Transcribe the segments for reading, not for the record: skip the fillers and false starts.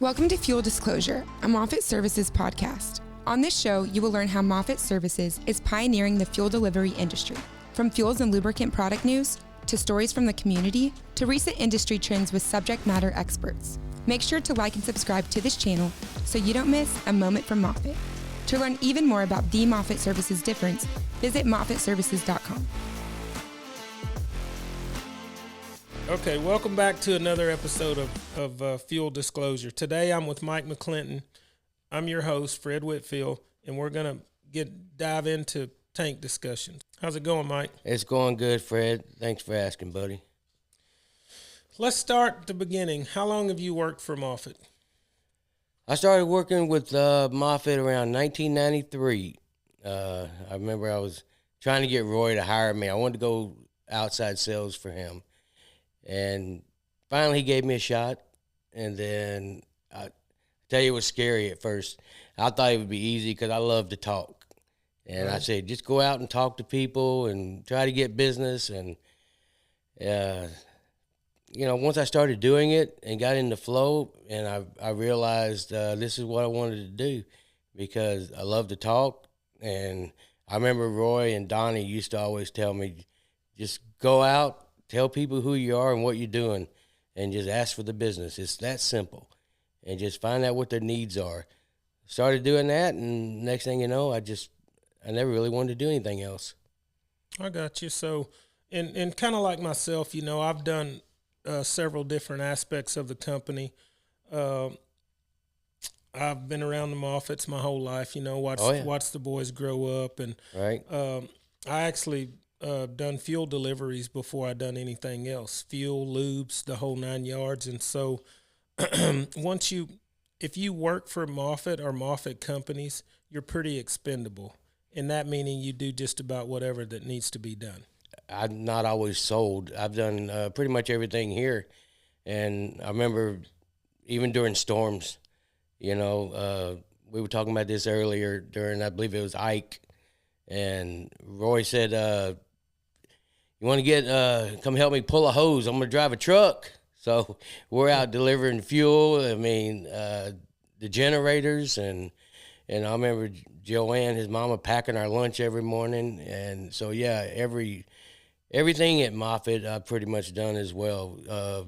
Welcome to Fuel Disclosure, a Moffitt Services podcast. On this show, you will learn how Moffitt Services is pioneering the fuel delivery industry. From fuels and lubricant product news, to stories from the community, to recent industry trends with subject matter experts. Make sure to like and subscribe to this channel so you don't miss a moment from Moffitt. To learn even more about the Moffitt Services difference, visit moffittservices.com. Okay, welcome back to another episode of Fuel Disclosure. Today I'm with Mike McClinton. I'm your host, Fred Whitfield, and we're going to dive into tank discussions. How's it going, Mike? It's going good, Fred. Thanks for asking, buddy. Let's start at the beginning. How long have you worked for Moffitt? I started working with Moffitt around 1993. I remember I was trying to get Roy to hire me. I wanted to go outside sales for him. And finally, he gave me a shot. And then I tell you, it was scary at first. I thought it would be easy because I love to talk. And I said, just go out and talk to people and try to get business. And, once I started doing it and got in the flow, and I realized this is what I wanted to do because I love to talk. And I remember Roy and Donnie used to always tell me, just go out. Tell people who you are and what you're doing and just ask for the business. It's that simple. And just find out what their needs are. Started doing that, and next thing you know, I never really wanted to do anything else. I got you. So, and kind of like myself, I've done several different aspects of the company. I've been around the Moffitts my whole life, watched the boys grow up. And right. I actually done fuel deliveries before I done anything else, fuel, lubes, the whole 9 yards. And so if you work for Moffitt or Moffitt companies, you're pretty expendable. And that meaning you do just about whatever that needs to be done. I'm not always sold. I've done pretty much everything here. And I remember even during storms, we were talking about this earlier during, I believe it was Ike. And Roy said, you want to come help me pull a hose? I'm going to drive a truck. So we're out delivering fuel. The generators. And I remember Joanne, his mama, packing our lunch every morning. And so, yeah, everything at Moffitt I've pretty much done as well.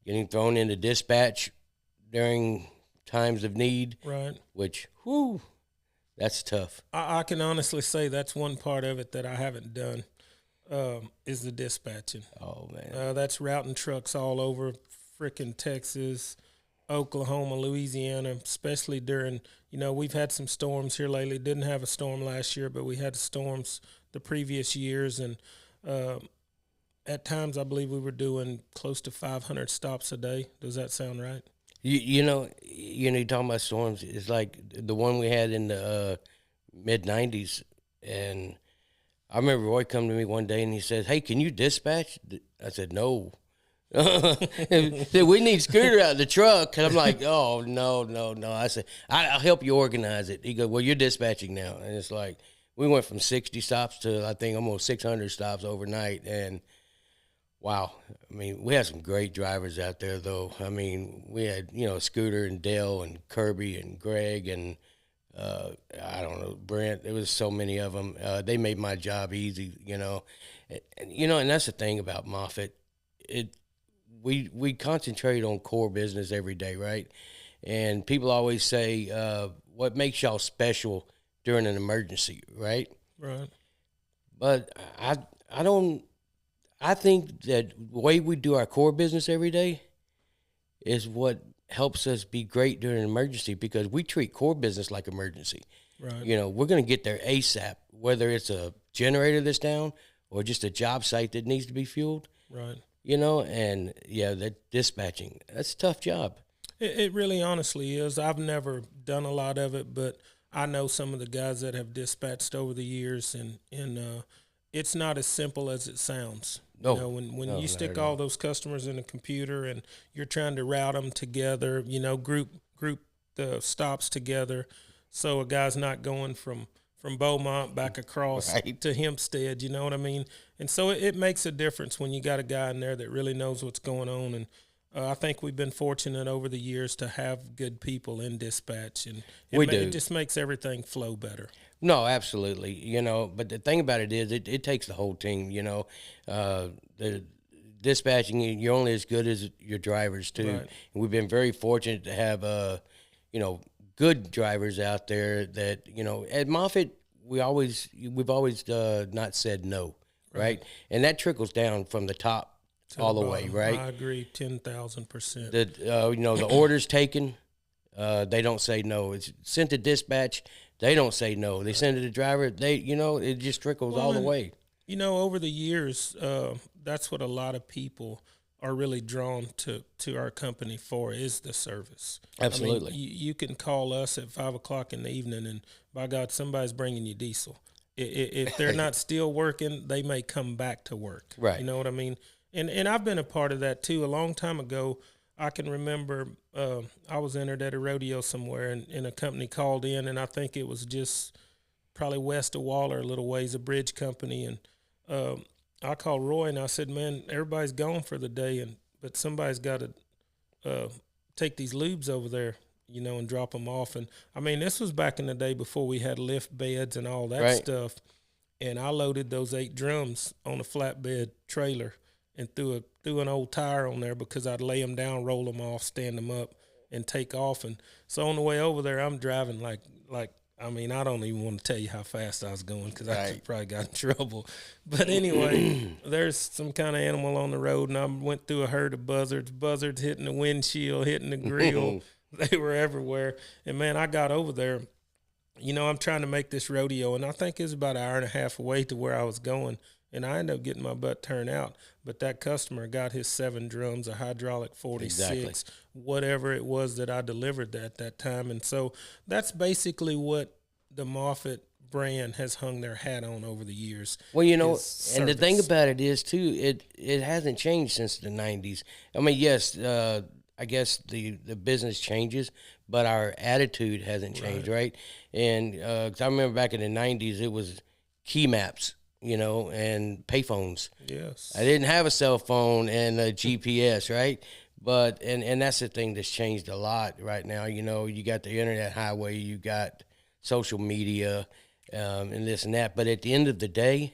Getting thrown into dispatch during times of need. Right. Which, that's tough. I can honestly say that's one part of it that I haven't done. Is the dispatching. Oh, man. That's routing trucks all over frickin' Texas, Oklahoma, Louisiana, especially during, we've had some storms here lately. Didn't have a storm last year, but we had storms the previous years. And at times, I believe we were doing close to 500 stops a day. Does that sound right? You're talking about storms. It's like the one we had in the mid-'90s, and I remember Roy come to me one day and he said, "Hey, can you dispatch?" I said, "No." He said, "We need Scooter out of the truck." And I'm like, "Oh, no." I said, I'll help you organize it." He goes, "Well, you're dispatching now." And it's like, we went from 60 stops to, I think, almost 600 stops overnight. And wow. We had some great drivers out there, though. We had, Scooter and Dale and Kirby and Greg and I don't know, Brent. There was so many of them. They made my job easy, And that's the thing about Moffitt. We concentrate on core business every day, right? And people always say, what makes y'all special during an emergency, right? Right. But I think that the way we do our core business every day is what helps us be great during an emergency because we treat core business like emergency. Right. We're going to get there ASAP, whether it's a generator that's down or just a job site that needs to be fueled. Right. And yeah, that dispatching, that's a tough job. It really honestly is. I've never done a lot of it, but I know some of the guys that have dispatched over the years, and it's not as simple as it sounds. No. When you stick all those customers in a computer and you're trying to route them together, group the stops together, so a guy's not going from Beaumont back across to Hempstead, you know what I mean? And so it makes a difference when you got a guy in there that really knows what's going on. And I think we've been fortunate over the years to have good people in dispatch, and it just makes everything flow better. No, absolutely. But the thing about it is, it takes the whole team. The dispatching, you're only as good as your drivers too. Right. And we've been very fortunate to have, good drivers out there that, at Moffitt, we've always not said no, right? And that trickles down from the top all the way, right? I agree, 10,000%. The orders taken, they don't say no. It's sent to dispatch, they don't say no. They send it to the driver, it just trickles all the way. Over the years, that's what a lot of people are really drawn to our company for, is the service. Absolutely. I mean, you can call us at 5 o'clock in the evening, and by God, somebody's bringing you diesel. If they're not still working, they may come back to work. Right. You know what I mean? And I've been a part of that too. A long time ago, I can remember I was entered at a rodeo somewhere, and a company called in, and I think it was just probably west of Waller, a little ways, a bridge company. And I called Roy, and I said, man, everybody's gone for the day, but somebody's got to take these lubes over there, and drop them off. And, I mean, this was back in the day before we had lift beds and all that stuff. And I loaded those 8 drums on a flatbed trailer and threw an old tire on there because I'd lay them down, roll them off, stand them up, and take off. And so on the way over there, I'm driving like I mean, I don't even want to tell you how fast I was going because I probably got in trouble. But anyway, there's some kind of animal on the road, and I went through a herd of buzzards hitting the windshield, hitting the grill. They were everywhere. And, man, I got over there. I'm trying to make this rodeo, and I think it's about an hour and a half away to where I was going. And I ended up getting my butt turned out. But that customer got his 7 drums, a hydraulic 46, whatever it was that I delivered at that time. And so that's basically what the Moffitt brand has hung their hat on over the years. Well, and the thing about it is, too, it hasn't changed since the 90s. I mean, yes, I guess the business changes, but our attitude hasn't changed, right? And 'cause I remember back in the 90s, it was key maps, and payphones. Yes. I didn't have a cell phone and a GPS, right? But and that's the thing that's changed a lot right now. You got the internet highway, you got social media, and this and that. But at the end of the day,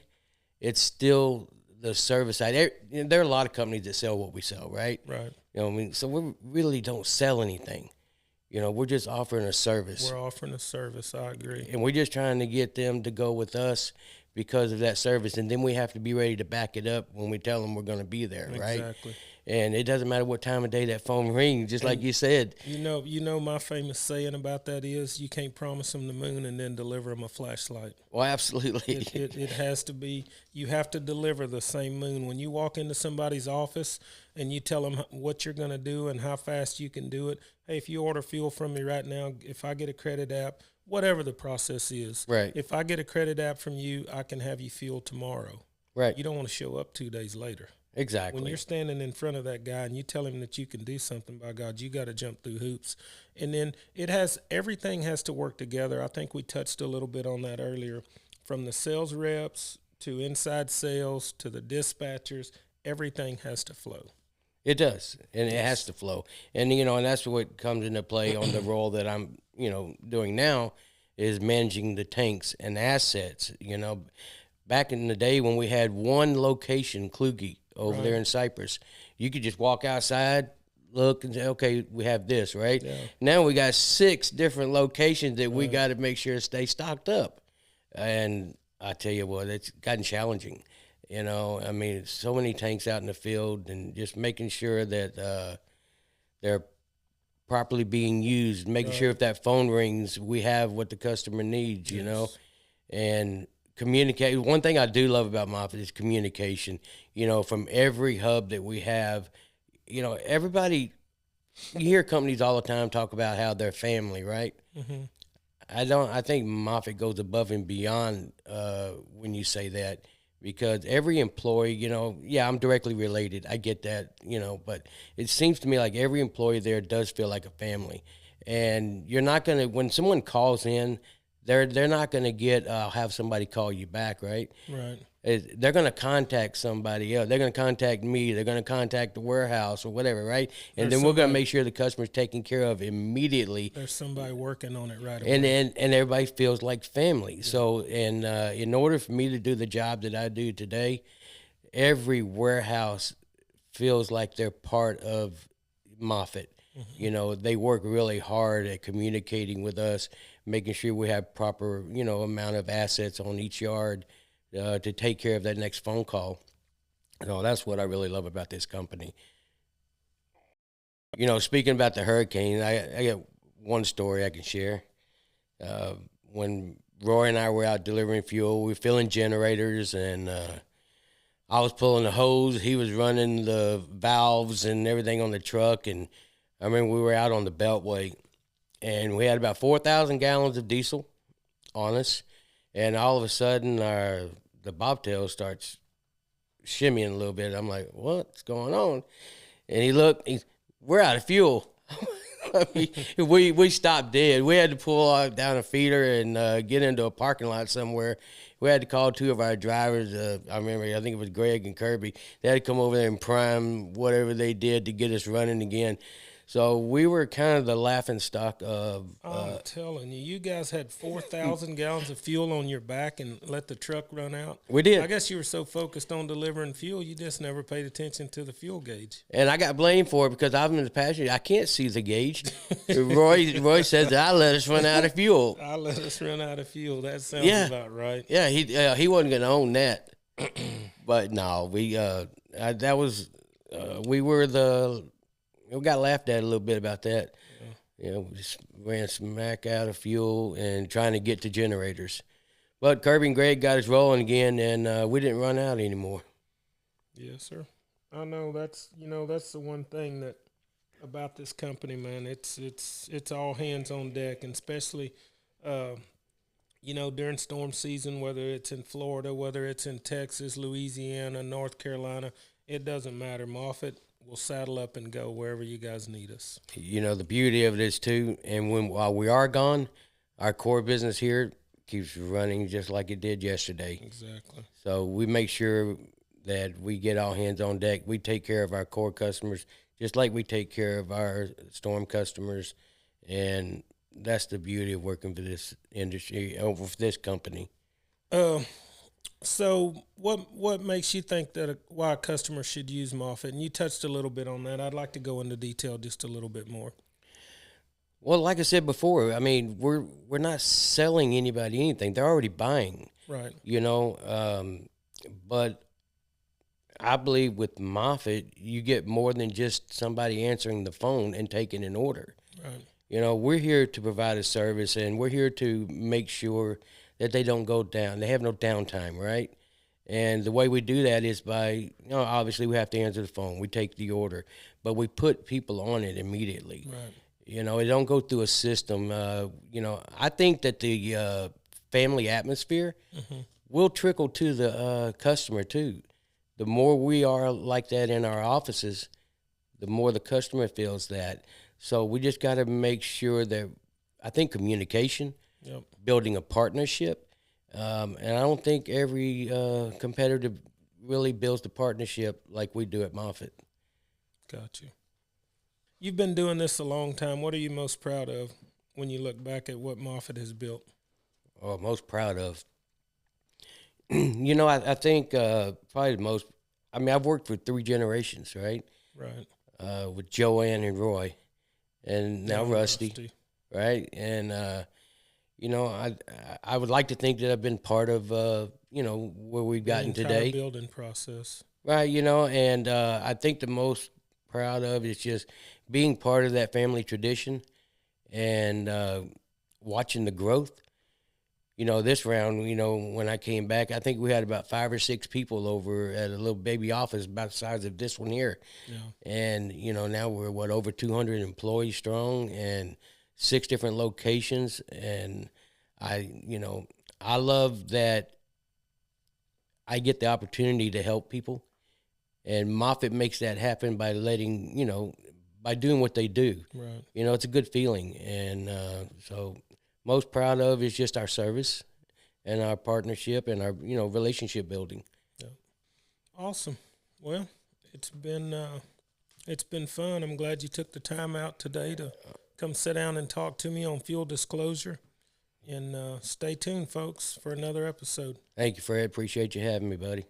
it's still the service side. There are a lot of companies that sell what we sell, right? Right. So we really don't sell anything. We're just offering a service. We're offering a service, I agree. And we're just trying to get them to go with us because of that service. And then we have to be ready to back it up when we tell them we're going to be there, right? Exactly. And it doesn't matter what time of day that phone rings, just like you said. My famous saying about that is you can't promise them the moon and then deliver them a flashlight. Well, absolutely. It has to be, you have to deliver the same moon. When you walk into somebody's office and you tell them what you're going to do and how fast you can do it, hey, if you order fuel from me right now, if I get a credit app, whatever the process is, right? If I get a credit app from you, I can have you fuel tomorrow. Right. You don't want to show up 2 days later. Exactly. When you're standing in front of that guy and you tell him that you can do something, by God, you got to jump through hoops. And then everything has to work together. I think we touched a little bit on that earlier. From the sales reps to inside sales to the dispatchers, everything has to flow. It does, and it has to flow. And, and that's what comes into play on the role that I'm, doing now is managing the tanks and assets. Back in the day when we had one location, Kluge, over there in Cypress, you could just walk outside, look, and say, okay, we have this, right? Yeah. Now we got 6 different locations that we got to make sure stay stocked up. And I tell you what, it's gotten challenging. I mean, so many tanks out in the field, and just making sure that they're properly being used, making sure if that phone rings, we have what the customer needs, and communicate. One thing I do love about Moffitt is communication. From every hub that we have, everybody, you hear companies all the time talk about how they're family, right? Mm-hmm. I think Moffitt goes above and beyond when you say that. Because every employee, I'm directly related. I get that, but it seems to me like every employee there does feel like a family. And you're not going to, when someone calls in, they're not going to get have somebody call you back, right? Right. They're going to contact somebody else. They're going to contact me. They're going to contact the warehouse or whatever, right? And then we're going to make sure the customer's taken care of immediately. There's somebody working on it right away. And everybody feels like family. Yeah. So, and in order for me to do the job that I do today, every warehouse feels like they're part of Moffitt. Mm-hmm. You know, they work really hard at communicating with us, making sure we have proper, you know, amount of assets on each yard to take care of that next phone call. So that's what I really love about this company. You know, speaking about the hurricane, I got one story I can share. When Roy and I were out delivering fuel, we were filling generators, and I was pulling the hose. He was running the valves and everything on the truck. And I remember we were out on the Beltway, and we had about 4,000 gallons of diesel on us. And all of a sudden, the bobtail starts shimmying a little bit. I'm like, what's going on? And he looked, we're out of fuel. I mean, we stopped dead. We had to pull down a feeder and get into a parking lot somewhere. We had to call two of our drivers. I think it was Greg and Kirby. They had to come over there and prime whatever they did to get us running again. So we were kind of the laughing stock of. I'm telling you, you guys had 4,000 gallons of fuel on your back and let the truck run out. We did. I guess you were so focused on delivering fuel, you just never paid attention to the fuel gauge. And I got blamed for it because I'm in the passenger. I can't see the gauge. Roy says that I let us run out of fuel. I let us run out of fuel. That sounds about right. Yeah, he wasn't going to own that. But no, we got laughed at a little bit about that. Yeah. You know, we just ran smack out of fuel and trying to get to generators. But Kirby and Greg got us rolling again, and we didn't run out anymore. Yes, sir. I know that's the one thing that about this company, man. It's all hands on deck, and especially, during storm season, whether it's in Florida, whether it's in Texas, Louisiana, North Carolina, it doesn't matter. Moffitt will saddle up and go wherever you guys need us. You know, the beauty of it is, too, and while we are gone, our core business here keeps running just like it did yesterday. Exactly. So we make sure that we get all hands on deck. We take care of our core customers just like we take care of our storm customers, and that's the beauty of working for this industry, for this company. So what makes you think that why a customer should use Moffitt? And you touched a little bit on that. I'd like to go into detail just a little bit more. Well, like I said before, I mean, we're not selling anybody anything. They're already buying. Right. You know, but I believe with Moffitt, you get more than just somebody answering the phone and taking an order. Right. You know, we're here to provide a service, and we're here to make sure that they don't go down. They have no downtime, right? And the way we do that is by, obviously we have to answer the phone. We take the order, but we put people on it immediately. Right. You know, it don't go through a system. I think that the family atmosphere will trickle to the customer too. The more we are like that in our offices, the more the customer feels that. So we just got to make sure that, I think, communication, building a partnership. And I don't think every competitor really builds the partnership like we do at Moffitt. Got you. You've been doing this a long time. What are you most proud of when you look back at what Moffitt has built? Oh, most proud of? I think probably the most, I've worked for 3 generations, right? Right. With Joanne and Roy, and now Rusty, right? And, I would like to think that I've been part of, where we've gotten today. The building process. Right, and I think the most proud of is just being part of that family tradition and watching the growth. This round, when I came back, I think we had about 5 or 6 people over at a little baby office about the size of this one here. Yeah. And, now we're, over 200 employees strong and 6 different locations. And I love that I get the opportunity to help people. And Moffitt makes that happen by by doing what they do. Right. It's a good feeling. And so most proud of is just our service and our partnership and our, relationship building. Yeah. Awesome. Well, it's been fun. I'm glad you took the time out today to come sit down and talk to me on fuel disclosure. And stay tuned, folks, for another episode. Thank you, Fred. Appreciate you having me, buddy.